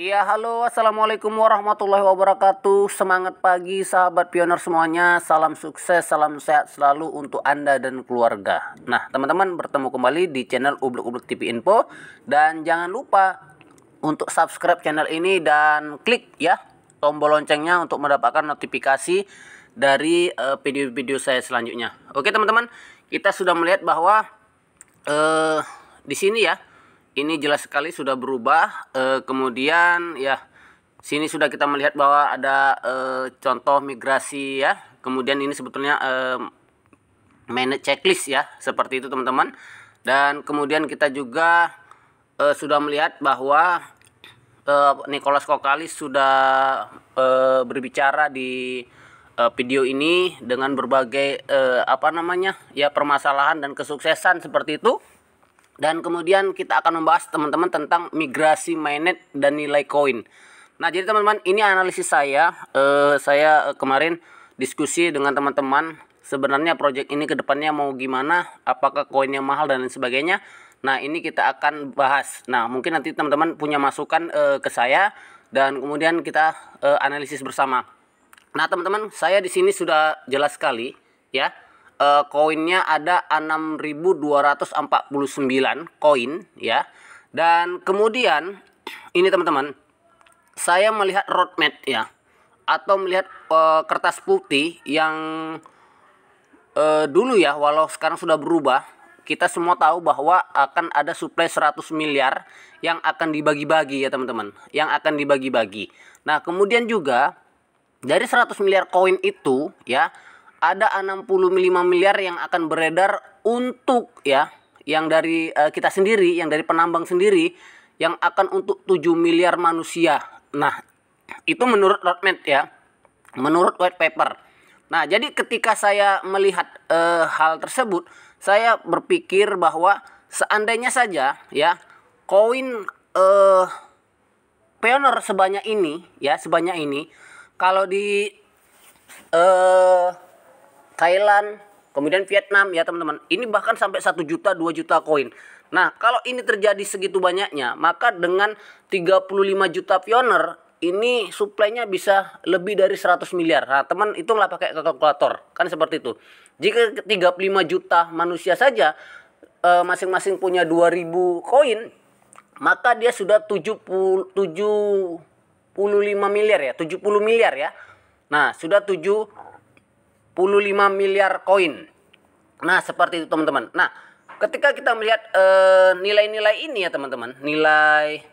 Iya, halo, assalamualaikum warahmatullahi wabarakatuh. Semangat pagi, sahabat pioner semuanya. Salam sukses, salam sehat selalu untuk Anda dan keluarga. Nah, teman-teman, bertemu kembali di channel Ublek-Ublek TV Info. Dan jangan lupa untuk subscribe channel ini dan klik ya tombol loncengnya untuk mendapatkan notifikasi dari video-video saya selanjutnya. Oke, teman-teman, kita sudah melihat bahwa di sini ya. Ini jelas sekali sudah berubah. Kemudian ya sini sudah kita melihat bahwa ada contoh migrasi ya. Kemudian ini sebetulnya manage checklist ya, seperti itu teman-teman. Dan kemudian kita juga sudah melihat bahwa Nicholas Kokalis sudah berbicara di video ini dengan berbagai permasalahan dan kesuksesan seperti itu. Dan kemudian kita akan membahas teman-teman tentang migrasi mainnet dan nilai koin. Nah, jadi teman-teman, ini analisis saya. Saya kemarin diskusi dengan teman-teman. Sebenarnya project ini ke depannya mau gimana? Apakah koinnya mahal dan lain sebagainya? Nah, ini kita akan bahas. Nah, mungkin nanti teman-teman punya masukan ke saya. Dan kemudian kita analisis bersama. Nah, teman-teman, saya di sini sudah jelas sekali ya. Koinnya ada 6.249 koin ya. Dan kemudian ini teman-teman, saya melihat roadmap ya, atau melihat kertas putih yang dulu ya, walau sekarang sudah berubah. Kita semua tahu bahwa akan ada suplai 100 miliar yang akan dibagi-bagi ya teman-teman, yang akan dibagi-bagi. Nah, kemudian juga dari 100 miliar koin itu ya, ada 65 miliar yang akan beredar untuk ya, yang dari kita sendiri, yang dari penambang sendiri, yang akan untuk 7 miliar manusia. Nah, itu menurut roadmap ya, menurut white paper. Nah, jadi ketika saya melihat hal tersebut, saya berpikir bahwa seandainya saja ya, koin pioner sebanyak ini ya, kalau di Thailand, kemudian Vietnam ya teman-teman, ini bahkan sampai 1 juta, 2 juta koin. Nah, kalau ini terjadi segitu banyaknya, maka dengan 35 juta pioner, ini suplainya bisa lebih dari 100 miliar. Nah, teman, hitunglah pakai kalkulator, kan seperti itu. Jika 35 juta manusia saja masing-masing punya 2000 koin, maka dia sudah 75 miliar ya, 70 miliar ya. Nah, sudah 75 miliar koin. Nah, seperti itu teman-teman. Nah, ketika kita melihat nilai-nilai ini ya teman-teman, nilai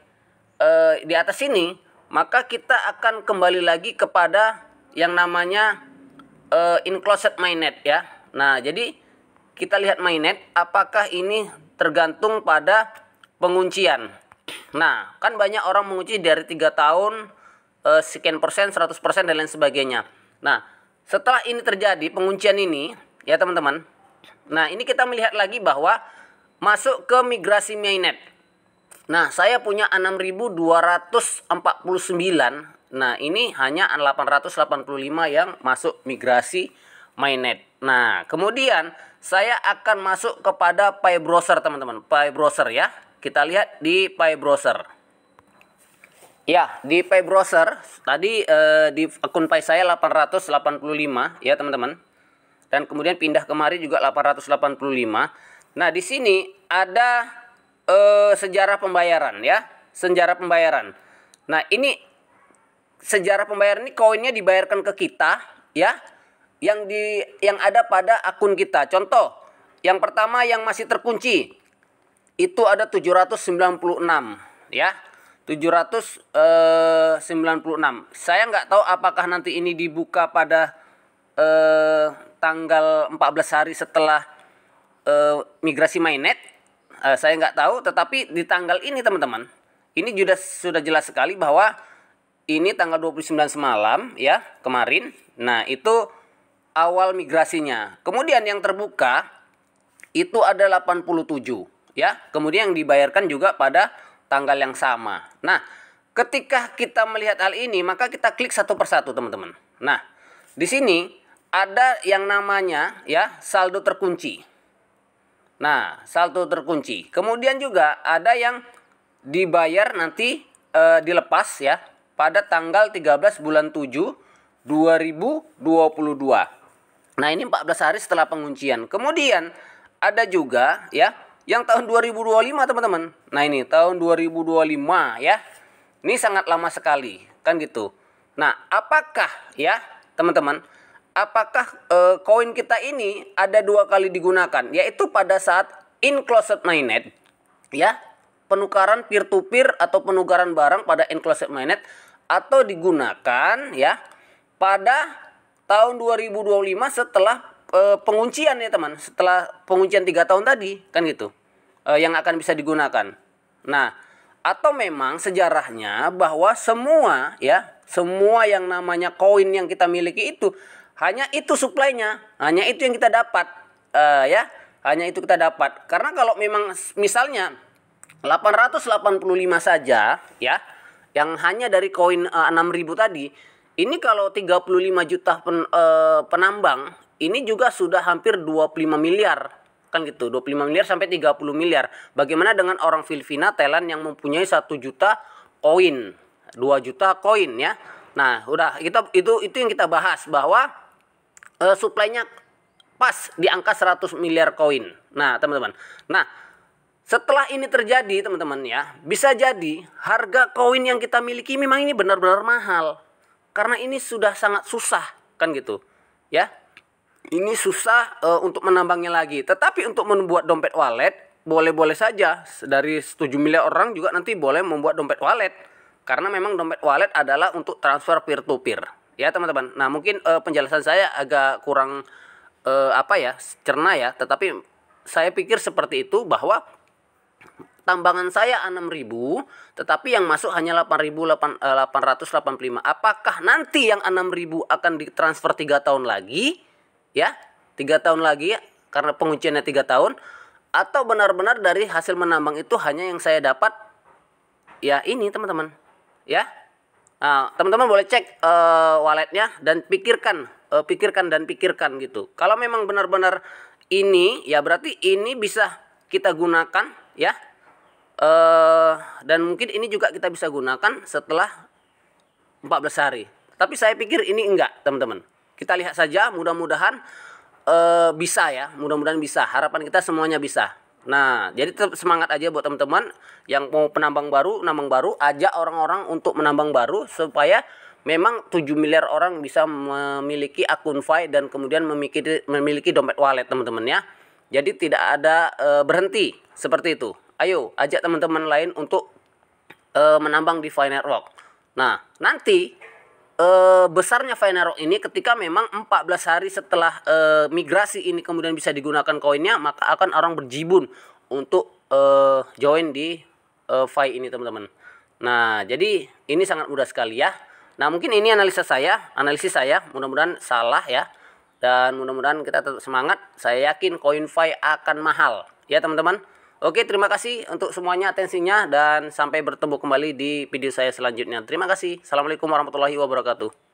di atas ini, maka kita akan kembali lagi kepada yang namanya enclosed mainnet ya. Nah, jadi kita lihat mainnet, apakah ini tergantung pada penguncian. Nah, kan banyak orang mengunci dari 3 tahun, sekian persen, 100% dan lain sebagainya. Nah, setelah ini terjadi penguncian ini ya teman-teman. Nah, ini kita melihat lagi bahwa masuk ke migrasi mainnet. Nah, saya punya 6.249. Nah, ini hanya 885 yang masuk migrasi mainnet. Nah, kemudian saya akan masuk kepada Pi Browser teman-teman. Pi Browser ya. Kita lihat di Pi Browser. Ya, di Pi Browser tadi di akun Pi saya 885 ya teman-teman. Dan kemudian pindah kemari juga 885. Nah, di sini ada sejarah pembayaran ya, sejarah pembayaran. Nah, ini sejarah pembayaran ini koinnya dibayarkan ke kita ya, yang ada pada akun kita. Contoh, yang pertama yang masih terkunci itu ada 796 ya. 796. Saya nggak tahu apakah nanti ini dibuka pada tanggal 14 hari setelah migrasi mainnet. Saya nggak tahu, tetapi di tanggal ini teman-teman, ini sudah jelas sekali bahwa ini tanggal 29 semalam ya, kemarin. Nah, itu awal migrasinya. Kemudian yang terbuka itu ada 87 ya. Kemudian yang dibayarkan juga pada tanggal yang sama. Nah, ketika kita melihat hal ini, maka kita klik satu persatu teman-teman. Nah, di sini ada yang namanya ya saldo terkunci. Nah, saldo terkunci. Kemudian juga ada yang dibayar nanti dilepas ya pada tanggal 13 bulan 7 2022. Nah, ini 14 hari setelah penguncian. Kemudian ada juga ya yang tahun 2025, teman-teman. Nah, ini tahun 2025 ya. Ini sangat lama sekali, kan gitu. Nah, apakah ya, teman-teman, apakah koin kita ini ada 2 kali digunakan, yaitu pada saat enclosed mainnet ya, penukaran peer to peer atau penukaran barang pada enclosed mainnet, atau digunakan ya pada tahun 2025 setelah penguncian ya teman, setelah penguncian 3 tahun tadi, kan gitu, yang akan bisa digunakan. Nah, atau memang sejarahnya bahwa semua yang namanya koin yang kita miliki itu hanya itu supply-nya, hanya itu yang kita dapat, hanya itu kita dapat. Karena kalau memang misalnya 885 saja ya, yang hanya dari koin 6.000 tadi, ini kalau 35 juta penambang, ini juga sudah hampir 25 miliar. Kan gitu, 25 miliar sampai 30 miliar. Bagaimana dengan orang Filipina, Thailand yang mempunyai 1 juta koin, 2 juta koin ya. Nah, udah itu yang kita bahas, bahwa supply-nya pas di angka 100 miliar koin. Nah, teman-teman. Nah, setelah ini terjadi, teman-teman ya, bisa jadi harga koin yang kita miliki memang ini benar-benar mahal. Karena ini sudah sangat susah, kan gitu. Ya. Ini susah untuk menambangnya lagi. Tetapi untuk membuat dompet wallet, boleh-boleh saja. Dari 7 miliar orang juga nanti boleh membuat dompet wallet. Karena memang dompet wallet adalah untuk transfer peer to peer. Ya, teman-teman. Nah, mungkin penjelasan saya agak kurang cerna ya. Tetapi saya pikir seperti itu, bahwa tambangan saya 6.000, tetapi yang masuk hanya 8.885. Apakah nanti yang 6.000 akan ditransfer 3 tahun lagi? Ya, 3 tahun lagi ya, karena pengunciannya 3 tahun. Atau benar-benar dari hasil menambang itu hanya yang saya dapat, ya ini teman-teman. Ya, nah, teman-teman boleh cek walletnya dan pikirkan gitu. Kalau memang benar-benar ini, ya berarti ini bisa kita gunakan ya. Dan mungkin ini juga kita bisa gunakan setelah 14 hari. Tapi saya pikir ini enggak, teman-teman. Kita lihat saja, mudah-mudahan bisa ya. Mudah-mudahan bisa. Harapan kita semuanya bisa. Nah, jadi tetap semangat aja buat teman-teman yang mau penambang baru, ajak orang-orang untuk menambang baru, supaya memang 7 miliar orang bisa memiliki akun Fi dan kemudian memiliki dompet wallet, teman-teman ya. Jadi tidak ada berhenti seperti itu. Ayo, ajak teman-teman lain untuk menambang di Fi Network. Nah, nanti besarnya Fi Network ini ketika memang 14 hari setelah migrasi ini kemudian bisa digunakan koinnya, maka akan orang berjibun untuk join di Fi ini, teman-teman. Nah, jadi ini sangat mudah sekali ya. Nah, mungkin ini analisis saya, mudah-mudahan salah ya. Dan mudah-mudahan kita tetap semangat. Saya yakin koin Fi akan mahal ya, teman-teman. Oke, terima kasih untuk semuanya atensinya, dan sampai bertemu kembali di video saya selanjutnya. Terima kasih. Assalamualaikum warahmatullahi wabarakatuh.